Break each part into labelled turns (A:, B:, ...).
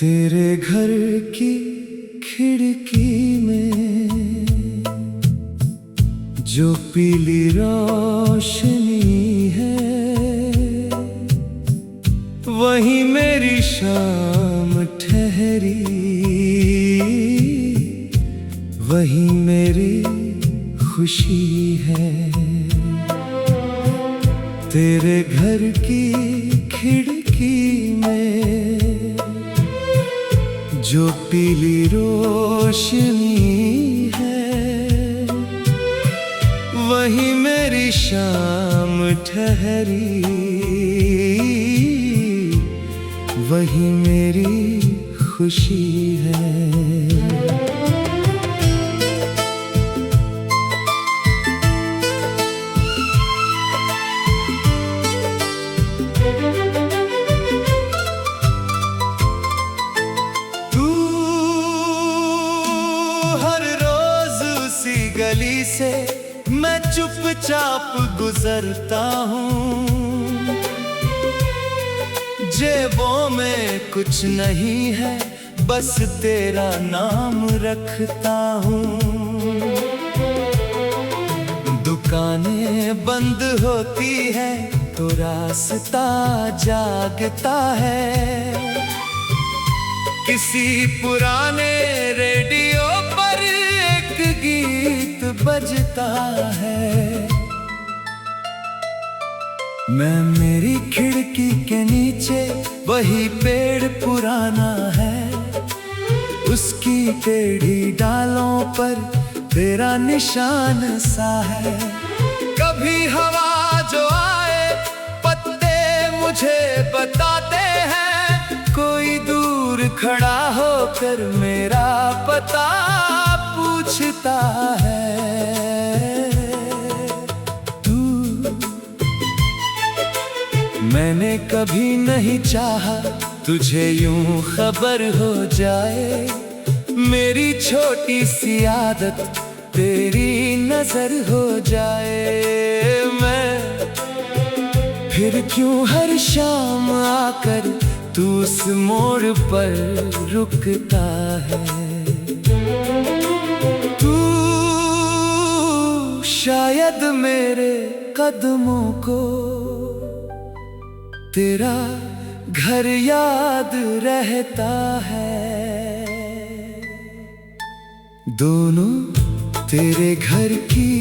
A: तेरे घर की खिड़की में जो पीली रोशनी है, वही मेरी शाम ठहरी, वही मेरी खुशी है। तेरे घर की खिड़की में जो पीली रोशनी है, वही मेरी शाम ठहरी, वही मेरी खुशी है। गली से मैं चुपचाप गुजरता हूँ, जेबों में कुछ नहीं है, बस तेरा नाम रखता हूँ। दुकानें बंद होती है तो रास्ता जागता है, किसी पुराने रेडियो पर एक गीत बजता है। मैं मेरी खिड़की के नीचे, वही पेड़ पुराना है, उसकी टेढ़ी डालों पर तेरा निशान सा है। कभी हवा जो आए, पत्ते मुझे बताते हैं, कोई दूर खड़ा होकर मेरा पता पूछता है। तू, मैंने कभी नहीं चाहा तुझे यूं खबर हो जाए, मेरी छोटी सी आदत तेरी नजर हो जाए। मैं फिर क्यों हर शाम आकर तू उस मोड़ पर रुकता है। तू शायद मेरे कदमों को तेरा घर याद रहता है। दोनों तेरे घर की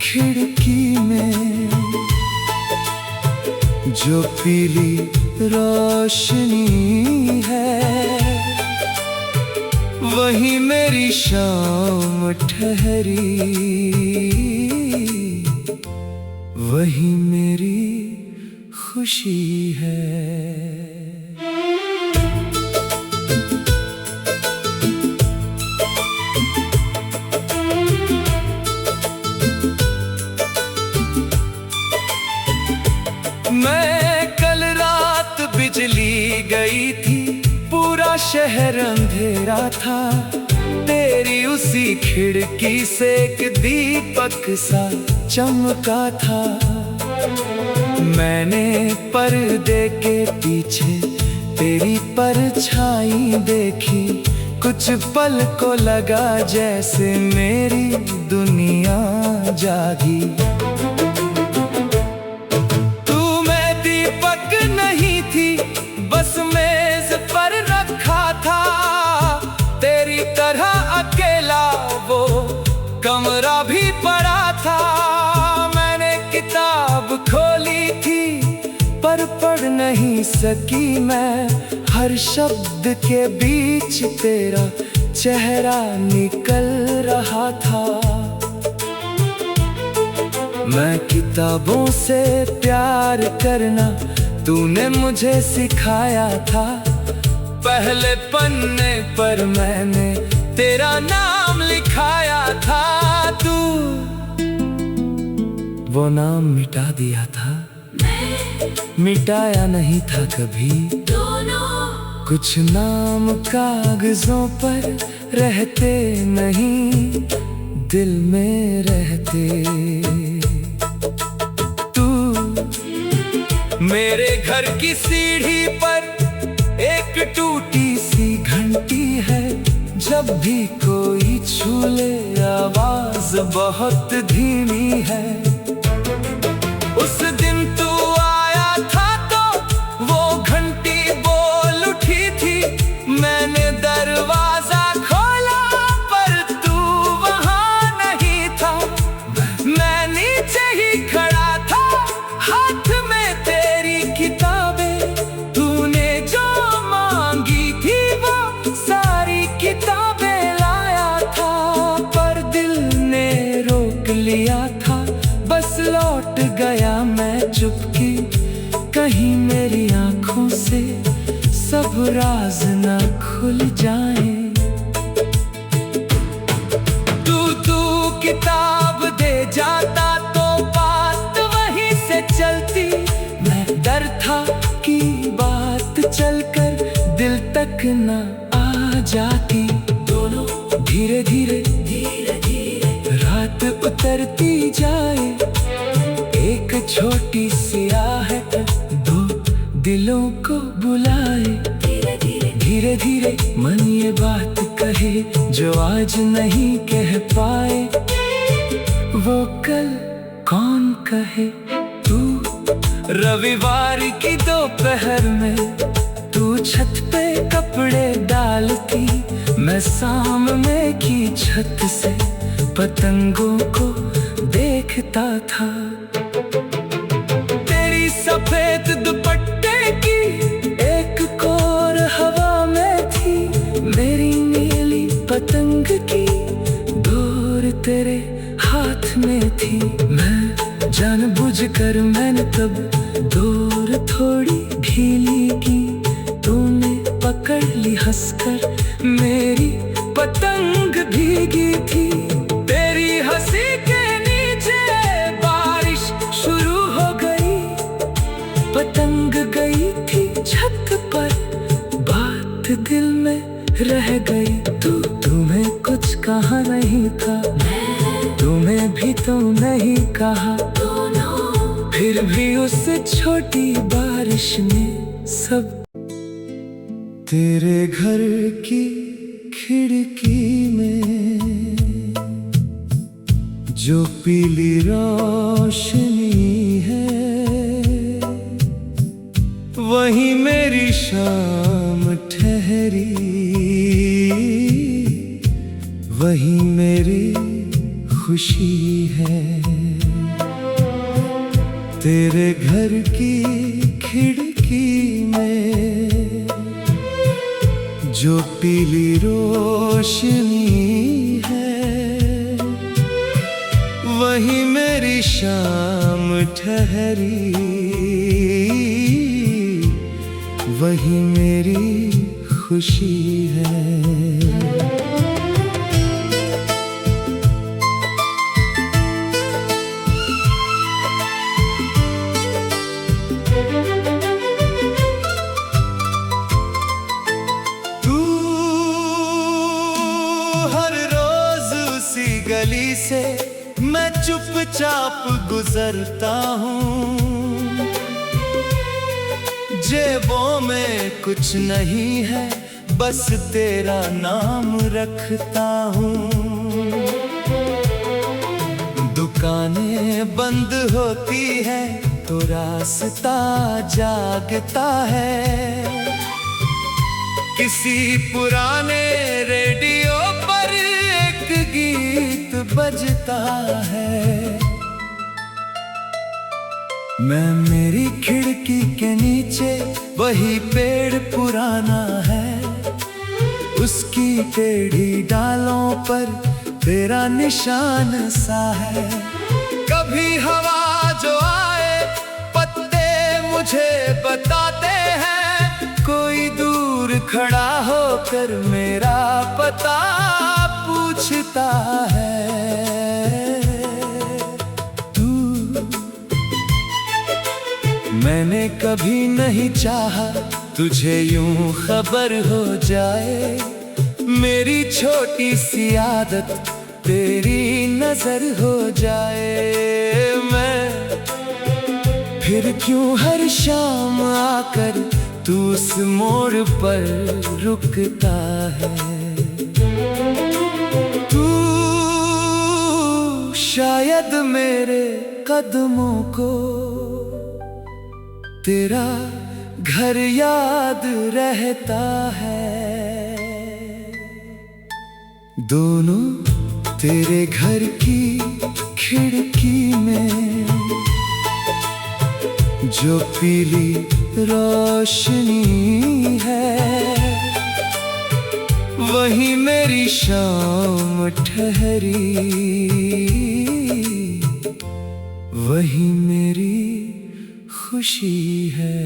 A: खिड़की में जो पीली रोशनी है, वही मेरी शाम ठहरी, वही मेरी खुशी है। मैं कल रात बिजली गई थी, पूरा शहर अंधेरा था, तेरी उसी खिड़की से एक दीपक सा चमका था। मैंने पर्दे के पीछे तेरी परछाई देखी, कुछ पल को लगा जैसे मेरी दुनिया जागी। तू मैं दीपक नहीं थी, बस मेज पर रखा था, तेरी तरह अकेला वो कमरा भी पड़ा था। मैंने किताब खोली थी पर पढ़ नहीं सकी मैं, हर शब्द के बीच तेरा चेहरा निकल रहा था। मैं किताबों से प्यार करना तूने मुझे सिखाया था, पहले पन्ने पर मैंने तेरा नाम लिखाया था। तू वो नाम मिटा दिया था, मिटाया नहीं था कभी। कुछ नाम कागजों पर रहते नहीं, दिल में रहते। तू मेरे घर की सीढ़ी पर एक टूटी सी जब भी कोई छू ले आवाज बहुत धीमी है। उस दिन तू आया था तो वो घंटी बोल उठी थी, मैंने दरवाजा खोला पर तू वहां नहीं था। मैं नीचे ही खड़ा था, हाथ में तेरी किताबें, तूने जो मांगी थी वो सारी किताबें लाया था। पर दिल ने रोक लिया था, बस लौट गया मैं चुपके, कहीं मेरी आंखों से सब राज न खुल जाएं। तू किताब दे जाता तो बात वहीं से चलती। मैं डर था कि बात चलकर दिल तक न आ जाती। दोनों धीरे धीरे रात उतरती जाए, एक छोटी सी आहट दो दिलों को बुलाए। धीरे धीरे मन ये बात कहे जो आज नहीं कह पाए। वो कल कौन कहे। तू रविवार की दोपहर में तू छत पे कपड़े डालती, मैं सामने की छत से पतंगों को देखता था। तेरी सफेद दुपट्टे की एक कोर हवा में थी, मेरी नीली पतंग की डोर तेरे हाथ में थी। मैं जानबूझकर मैंने तब डोर थोड़ी ढीली की, तूने पकड़ ली हंसकर, मेरी पतंग भीगी थी। तेरी हंसी के नीचे बारिश शुरू हो गई, पतंग गई थी छत पर, बात दिल में रह गई। तुम्हें कुछ कहा नहीं था, तुम्हें भी तो नहीं कहा, फिर भी उस छोटी बारिश में सब। तेरे घर की खिड़की में जो पीली रोशनी है, वही मेरी शाम ठहरी, वही मेरी खुशी है। तेरे घर की खिड़की में जो पीली रोशनी है, वही मेरी शाम ठहरी, वही मेरी खुशी है। गली से मैं चुपचाप गुजरता हूँ, जेबों में कुछ नहीं है, बस तेरा नाम रखता हूँ। दुकानें बंद होती है तो रास्ता जागता है, किसी पुराने रेडियो पर एक गीत बजता है। मैं मेरी खिड़की के नीचे, वही पेड़ पुराना है, उसकी टेढ़ी डालों पर तेरा निशान सा है। कभी हवा जो आए पत्ते मुझे बताते हैं, कोई दूर खड़ा होकर मेरा पता पूछता है। मैंने कभी नहीं चाहा तुझे यूं खबर हो जाए, मेरी छोटी सी आदत तेरी नजर हो जाए। मैं फिर क्यों हर शाम आकर तू उस मोड़ पर रुकता है। शायद मेरे कदमों को तेरा घर याद रहता है। दोनों तेरे घर की खिड़की में जो पीली रोशनी है, वही मेरी शाम ठहरी, वही मेरी खुशी है।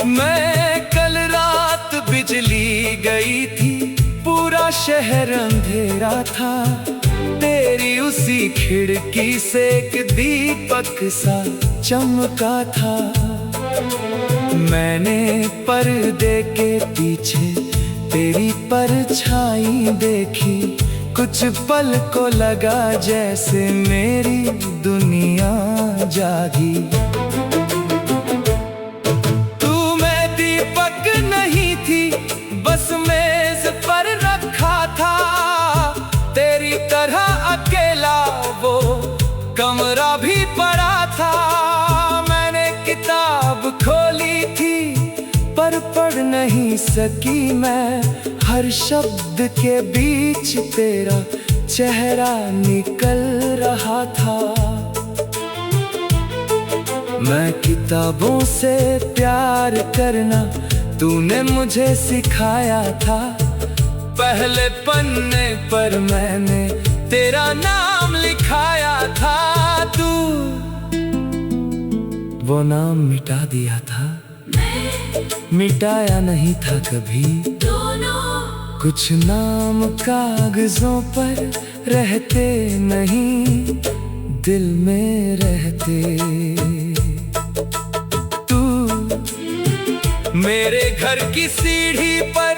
A: मैं कल रात बिजली गई थी, पूरा शहर अंधेरा था। तेरी उसी खिड़की से एक दीपक सा चमका था। मैंने पर्दे के पीछे तेरी परछाई देखी, कुछ पल को लगा जैसे मेरी दुनिया जागी। तू मैं दीपक नहीं थी, बस मेज पर रखा था। तेरी तरह अकेला वो कमरा भी पड़ा था। मैंने किताब खोली थी पर पढ़ नहीं सकी मैं। हर शब्द के बीच तेरा चेहरा निकल रहा था। मैं किताबों से प्यार करना तूने मुझे सिखाया था। पहले पन्ने पर मैंने तेरा नाम लिखाया था। तू वो नाम मिटा दिया था, मिटाया नहीं था कभी। कुछ नाम कागजों पर रहते नहीं, दिल में रहते। तू मेरे घर की सीढ़ी पर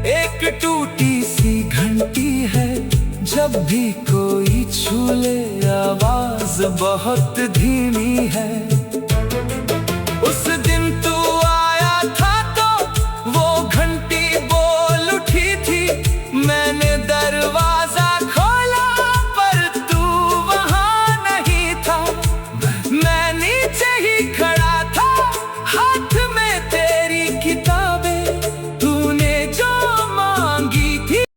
A: एक टूटी सी घंटी है। जब भी कोई छू ले आवाज बहुत धीमी है।